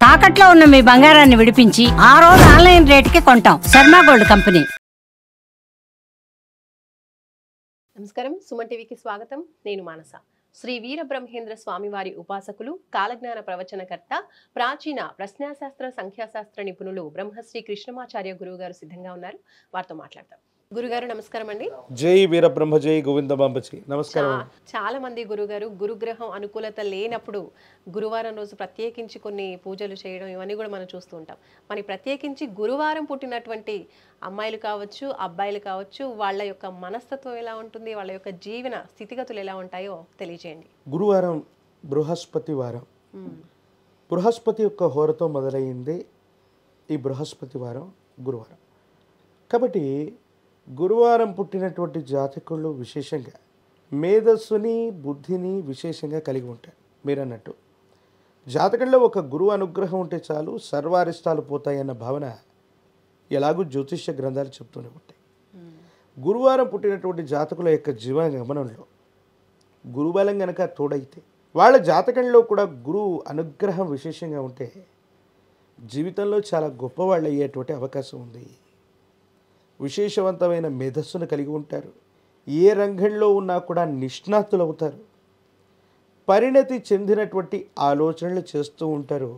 తాకట్లో ఉన్న మీ బంగారాన్ని విడిపించి ఆ రోజు ఆన్లైన్ రేటుకి కొంటాం. Sharma gold company. నమస్కారం, సుమన్ టీవీకి స్వాగతం. నేను మానస. శ్రీ వీరబ్రహ్మేంద్ర స్వామివారి ఉపాసకులు, కాలజ్ఞాన ప్రవచనకర్త, ప్రాచీన ప్రశ్నాశాస్త్ర సంఖ్యాశాస్త్ర నిపుణులు బ్రహ్మశ్రీ కృష్ణమాచార్య గురువు గారు సిద్ధంగా ఉన్నారు. వారితో మాట్లాడతాం. గురుగారు నమస్కారం అండి. జై వీరబ్రహ్మ జై గోవిందమాంబచి. నమస్కారం. చాలా మంది గురుగారు గురుగ్రహం అనుకూలత లేనప్పుడు గురువారం రోజు ప్రత్యేకించి కొన్ని పూజలు చేయడం ఇవన్నీ కూడా మనం చూస్తూ ఉంటాం. మరి ప్రత్యేకించి గురువారం పుట్టినటువంటి అమ్మాయిలు కావచ్చు, అబ్బాయిలు కావచ్చు, వాళ్ళ యొక్క మనస్తత్వం ఎలా ఉంటుంది, వాళ్ళ యొక్క జీవన స్థితిగతులు ఎలా ఉంటాయో తెలియజేయండి. గురువారం బృహస్పతి వారం. బృహస్పతి యొక్క హోరతో మొదలైంది ఈ బృహస్పతి వారం గురువారం. కాబట్టి గురువారం పుట్టినటువంటి జాతకులు విశేషంగా మేధస్సుని బుద్ధిని విశేషంగా కలిగి ఉంటారు. మీరు అన్నట్టు జాతకంలో ఒక గురువు అనుగ్రహం ఉంటే చాలు, సర్వారిష్టాలు పోతాయన్న భావన ఎలాగూ జ్యోతిష్య గ్రంథాలు చెప్తూనే ఉంటాయి. గురువారం పుట్టినటువంటి జాతకుల యొక్క జీవన గమనంలో గురుబలం గనక తోడైతే, వాళ్ళ జాతకంలో కూడా గురువు అనుగ్రహం విశేషంగా ఉంటే జీవితంలో చాలా గొప్పవాళ్ళు అయ్యేటువంటి అవకాశం ఉంది. విశేషవంతమైన మేధస్సును కలిగి ఉంటారు. ఏ రంగంలో ఉన్నా కూడా నిష్ణాతులు అవుతారు. పరిణతి చెందినటువంటి ఆలోచనలు చేస్తూ ఉంటారు.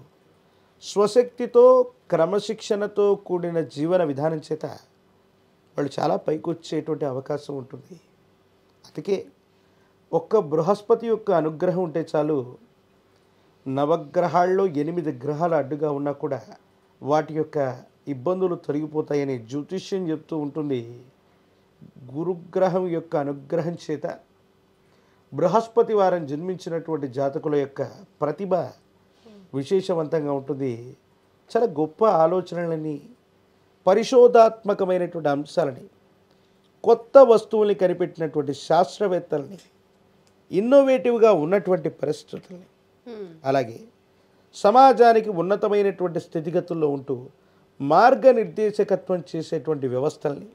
స్వశక్తితో క్రమశిక్షణతో కూడిన జీవన విధానం చేత వాళ్ళు చాలా పైకి వచ్చేటువంటి అవకాశం ఉంటుంది. అందుకే ఒక్క బృహస్పతి యొక్క అనుగ్రహం ఉంటే చాలు, నవగ్రహాల్లో 8 గ్రహాలు అడ్డుగా ఉన్నా కూడా వాటి యొక్క ఇబ్బందులు తొలగిపోతాయని జ్యోతిష్యం చెప్తూ ఉంటుంది. గురుగ్రహం యొక్క అనుగ్రహం చేత బృహస్పతి వారం జన్మించినటువంటి జాతకుల యొక్క ప్రతిభ విశేషవంతంగా ఉంటుంది. చాలా గొప్ప ఆలోచనలని, పరిశోధాత్మకమైనటువంటి అంశాలని, కొత్త వస్తువుల్ని కనిపెట్టినటువంటి శాస్త్రవేత్తలని, ఇన్నోవేటివ్గా ఉన్నటువంటి పరిస్థితుల్ని, అలాగే సమాజానికి ఉన్నతమైనటువంటి స్థితిగతుల్లో ఉంటూ మార్గనిర్దేశకత్వం చేసేటువంటి వ్యవస్థల్ని,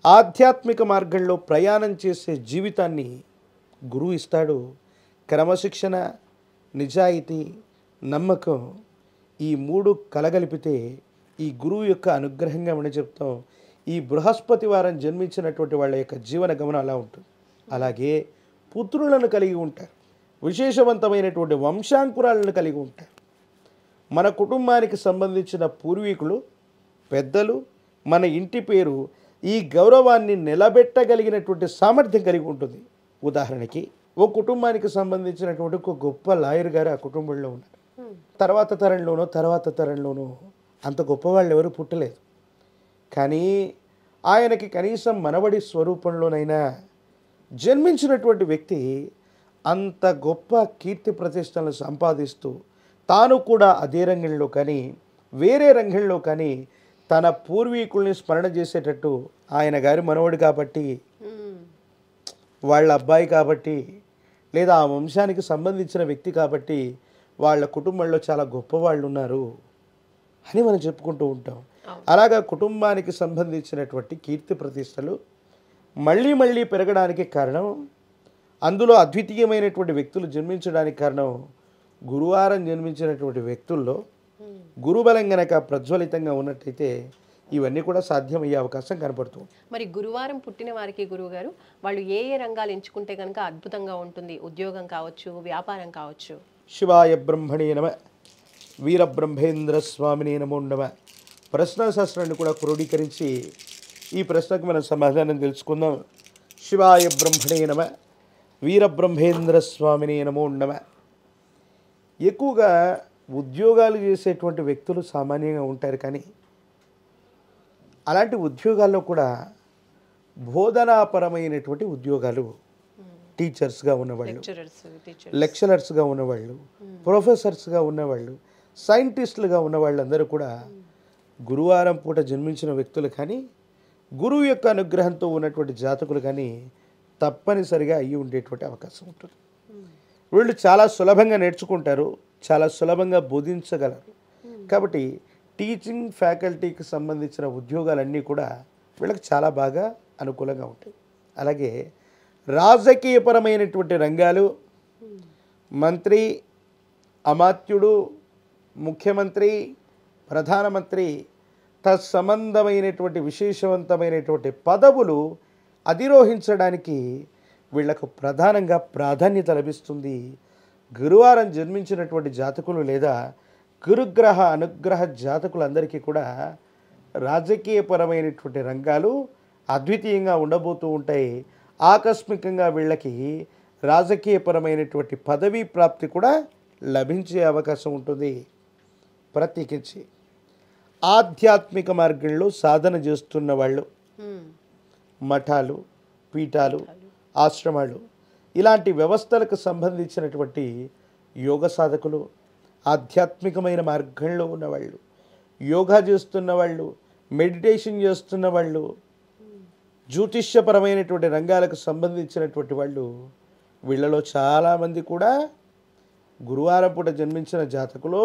ఆధ్యాత్మిక మార్గంలో ప్రయాణం చేసే జీవితాన్ని గురువు ఇస్తాడు. క్రమశిక్షణ, నిజాయితీ, నమ్మకం ఈ 3 కలగలిపితే ఈ గురువు యొక్క అనుగ్రహంగా మనం చెప్తాం. ఈ బృహస్పతి వారం జన్మించినటువంటి వాళ్ళ యొక్క జీవన గమనం అలా ఉంటుంది. అలాగే పుత్రులను కలిగి ఉంటారు. విశేషవంతమైనటువంటి వంశాంకురాలను కలిగి ఉంటారు. మన కుటుంబానికి సంబంధించిన పూర్వీకులు, పెద్దలు, మన ఇంటి పేరు, ఈ గౌరవాన్ని నిలబెట్టగలిగినటువంటి సామర్థ్యం కలిగి ఉంటుంది. ఉదాహరణకి ఓ కుటుంబానికి సంబంధించినటువంటి ఒక గొప్ప లాయర్ గారు ఆ కుటుంబంలో ఉన్నారు. తర్వాత తరంలోనో అంత గొప్పవాళ్ళు ఎవరు పుట్టలేదు. కానీ ఆయనకి కనీసం మనవడి స్వరూపంలోనైనా జన్మించినటువంటి వ్యక్తి అంత గొప్ప కీర్తి ప్రతిష్టలను సంపాదిస్తూ తాను కూడా అదే రంగంలో కానీ వేరే రంగంలో కానీ తన పూర్వీకుల్ని స్మరణ చేసేటట్టు, ఆయన గారి మనవడు కాబట్టి, వాళ్ళ అబ్బాయి కాబట్టి, లేదా ఆ వంశానికి సంబంధించిన వ్యక్తి కాబట్టి వాళ్ళ కుటుంబంలో చాలా గొప్పవాళ్ళు ఉన్నారు అని మనం చెప్పుకుంటూ ఉంటాం. అలాగా కుటుంబానికి సంబంధించినటువంటి కీర్తి ప్రతిష్టలు మళ్ళీ మళ్ళీ పెరగడానికి కారణం, అందులో అద్వితీయమైనటువంటి వ్యక్తులు జన్మించడానికి కారణం, గురువారం జన్మించినటువంటి వ్యక్తుల్లో గురుబలం గనక ప్రజ్వలితంగా ఉన్నట్టయితే ఇవన్నీ కూడా సాధ్యమయ్యే అవకాశం కనపడుతుంది. మరి గురువారం పుట్టిన వారికి గురువుగారు వాళ్ళు ఏ రంగాలు ఎంచుకుంటే కనుక అద్భుతంగా ఉంటుంది? ఉద్యోగం కావచ్చు, వ్యాపారం కావచ్చు. శివాయ బ్రహ్మణే నమ, వీరబ్రహ్మేంద్ర స్వామినే నమో నమ. ప్రశ్నాశాస్త్రాన్ని కూడా క్రోడీకరించి ఈ ప్రశ్నకు మనం సమాధానం తెలుసుకుందాం. శివాయ బ్రహ్మణే నమ, వీరబ్రహ్మేంద్ర స్వామినే నమో నమ. ఎక్కువగా ఉద్యోగాలు చేసేటువంటి వ్యక్తులు సామాన్యంగా ఉంటారు. కానీ అలాంటి ఉద్యోగాల్లో కూడా బోధనాపరమైనటువంటి ఉద్యోగాలు, టీచర్స్గా ఉన్నవాళ్ళు, లెక్చరర్స్గా ఉన్నవాళ్ళు, ప్రొఫెసర్స్గా ఉన్నవాళ్ళు, సైంటిస్టులుగా ఉన్న వాళ్ళందరూ కూడా గురువారం పూట జన్మించిన వ్యక్తులు కానీ, గురువు యొక్క అనుగ్రహంతో ఉన్నటువంటి జాతకులు కానీ తప్పనిసరిగా అయ్యి ఉండేటువంటి అవకాశం ఉంటుంది. వీళ్ళు చాలా సులభంగా నేర్చుకుంటారు, చాలా సులభంగా బోధించగలరు. కాబట్టి టీచింగ్ ఫ్యాకల్టీకి సంబంధించిన ఉద్యోగాలన్నీ కూడా వీళ్ళకి చాలా బాగా అనుకూలంగా ఉంటాయి. అలాగే రాజకీయపరమైనటువంటి రంగాలు, మంత్రి, అమాత్యుడు, ముఖ్యమంత్రి, ప్రధానమంత్రి తత్సంబంధమైనటువంటి విశేషవంతమైనటువంటి పదవులు అధిరోహించడానికి వీళ్లకు ప్రధానంగా ప్రాధాన్యత లభిస్తుంది. గురువారం జన్మించినటువంటి జాతకులు లేదా గురుగ్రహ అనుగ్రహ జాతకులందరికీ కూడా రాజకీయపరమైనటువంటి రంగాలు అద్వితీయంగా ఉండబోతూ ఉంటాయి. ఆకస్మికంగా వీళ్ళకి రాజకీయపరమైనటువంటి పదవీ ప్రాప్తి కూడా లభించే అవకాశం ఉంటుంది. ప్రత్యేకించి ఆధ్యాత్మిక మార్గంలో సాధన చేస్తున్న వాళ్ళు, మఠాలు, పీఠాలు, ఆశ్రమాలు ఇలాంటి వ్యవస్థలకు సంబంధించినటువంటి యోగ సాధకులు, ఆధ్యాత్మికమైన మార్గంలో ఉన్నవాళ్ళు, యోగా చేస్తున్న వాళ్ళు, మెడిటేషన్ చేస్తున్న వాళ్ళు, జ్యోతిష్యపరమైనటువంటి రంగాలకు సంబంధించినటువంటి వాళ్ళు, వీళ్ళలో చాలామంది కూడా గురువారం పూట జన్మించిన జాతకులు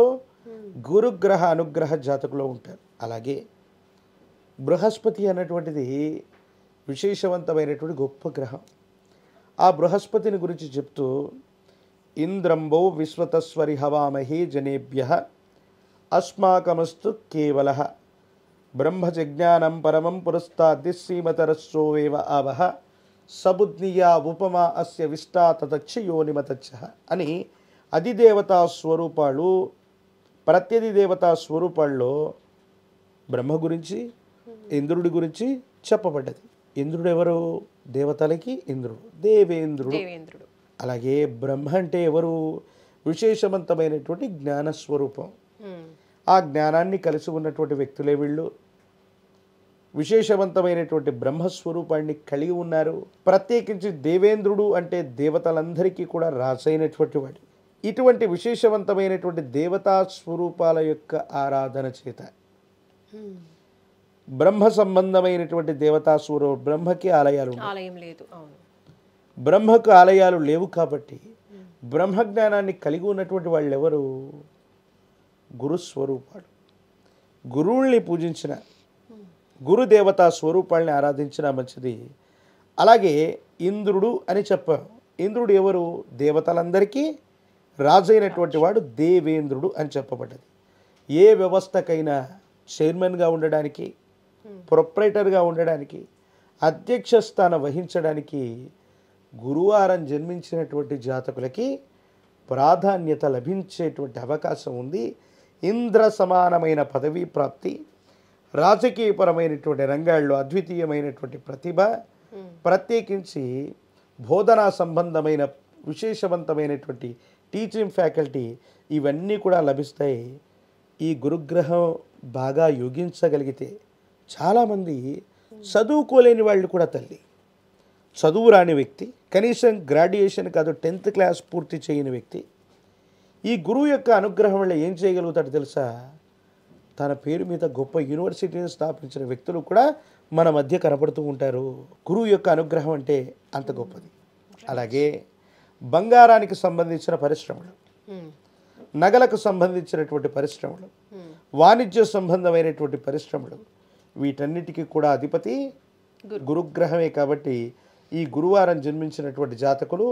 గురుగ్రహ అనుగ్రహ జాతకులో ఉంటారు. అలాగే బృహస్పతి అన్నటువంటిది విశేషవంతమైనటువంటి గొప్ప గ్రహం. ఆ బృహస్పతిని గురించి చెప్తూ ఇంద్రంబో విశ్వతస్వరి హవామహే జనేభ్య అస్మాకమస్తు కేవలః బ్రహ్మజజ్ఞానం పరమం పురస్తాద్ది శ్రీమతరస్సోవేవ ఆవహ సబుద్నియా ఉపమా అస్య విష్టా తతచ్చ యోనిమతచ్చ అని అధిదేవతా స్వరూపాలు, ప్రత్యధి దేవతా స్వరూపాల్లో బ్రహ్మ గురించి, ఇంద్రుడి గురించి చెప్పబడ్డది. ఇంద్రుడు ఎవరు? దేవతలకి ఇంద్రుడు, దేవేంద్రుడు. అలాగే బ్రహ్మ అంటే ఎవరు? విశేషవంతమైనటువంటి జ్ఞానస్వరూపం. ఆ జ్ఞానాన్ని కలిసి ఉన్నటువంటి వ్యక్తులే వీళ్ళు. విశేషవంతమైనటువంటి బ్రహ్మస్వరూపాన్ని కలిగి ఉన్నారు. ప్రత్యేకించి దేవేంద్రుడు అంటే దేవతలందరికీ కూడా రాజైనటువంటి వాడు. ఇటువంటి విశేషవంతమైనటువంటి దేవతా స్వరూపాల యొక్క ఆరాధన చేత బ్రహ్మ సంబంధమైనటువంటి దేవతా స్వరూపం, బ్రహ్మకి ఆలయాలు లేదు, బ్రహ్మకు ఆలయాలు లేవు కాబట్టి బ్రహ్మజ్ఞానాన్ని కలిగి ఉన్నటువంటి వాళ్ళు ఎవరు? గురుస్వరూపాలు. గురువుల్ని పూజించిన, గురుదేవతా స్వరూపాలని ఆరాధించిన మంచిది. అలాగే ఇంద్రుడు అని చెప్పాం. ఇంద్రుడు ఎవరు? దేవతలందరికీ రాజైనటువంటి వాడు దేవేంద్రుడు అని చెప్పబడ్డది. ఏ వ్యవస్థకైనా చైర్మన్గా ఉండడానికి, ప్రొప్రైటర్గా ఉండడానికి, అధ్యక్ష స్థానం వహించడానికి గురువారం జన్మించినటువంటి జాతకులకి ప్రాధాన్యత లభించేటువంటి అవకాశం ఉంది. ఇంద్ర సమానమైన పదవీ ప్రాప్తి, రాజకీయపరమైనటువంటి రంగాల్లో అద్వితీయమైనటువంటి ప్రతిభ, ప్రత్యేకించి బోధనా సంబంధమైన విశేషవంతమైనటువంటి టీచింగ్ ఫ్యాకల్టీ ఇవన్నీ కూడా లభిస్తాయి. ఈ గురుగ్రహం బాగా యోగించగలిగితే చాలామంది చదువుకోలేని వాళ్ళు కూడా తల్లి, చదువు రాని వ్యక్తి, కనీసం గ్రాడ్యుయేషన్ కాదు 10th క్లాస్ పూర్తి చేయని వ్యక్తి ఈ గురువు యొక్క అనుగ్రహం వల్ల ఏం చేయగలుగుతాడు తెలుసా? తన పేరు మీద గొప్ప యూనివర్సిటీని స్థాపించిన వ్యక్తులు కూడా మన మధ్య కనపడుతూ ఉంటారు. గురువు యొక్క అనుగ్రహం అంటే అంత గొప్పది. అలాగే బంగారానికి సంబంధించిన పరిశ్రమలు, నగలకు సంబంధించినటువంటి పరిశ్రమలు, వాణిజ్య సంబంధమైనటువంటి పరిశ్రమలు, వీటన్నిటికీ కూడా అధిపతి గురుగ్రహమే. కాబట్టి ఈ గురువారం జన్మించినటువంటి జాతకులు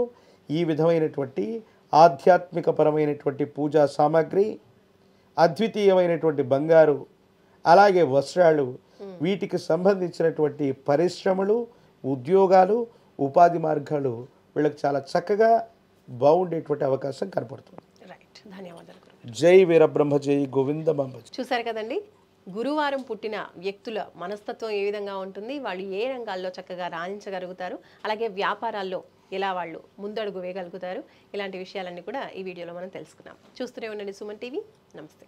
ఈ విధమైనటువంటి ఆధ్యాత్మిక పరమైనటువంటి పూజా సామాగ్రి, అద్వితీయమైనటువంటి బంగారు, అలాగే వస్త్రాలు, వీటికి సంబంధించినటువంటి పరిశ్రమలు, ఉద్యోగాలు, ఉపాధి మార్గాలు వీళ్ళకి చాలా చక్కగా బాగుండేటువంటి అవకాశం కనపడుతుంది. ధన్యవాదాలు. జై వీరబ్రహ్మ, జై గోవిందమాంబ. చూసారు కదండి, గురువారం పుట్టిన వ్యక్తుల మనస్తత్వం ఏ విధంగా ఉంటుంది, వాళ్ళు ఏ రంగాల్లో చక్కగా రాణించగలుగుతారు, అలాగే వ్యాపారాల్లో ఎలా వాళ్ళు ముందడుగు వేయగలుగుతారు, ఇలాంటి విషయాలన్నీ కూడా ఈ వీడియోలో మనం తెలుసుకున్నాం. చూస్తూనే ఉండండి సుమన్ టీవీ. నమస్తే.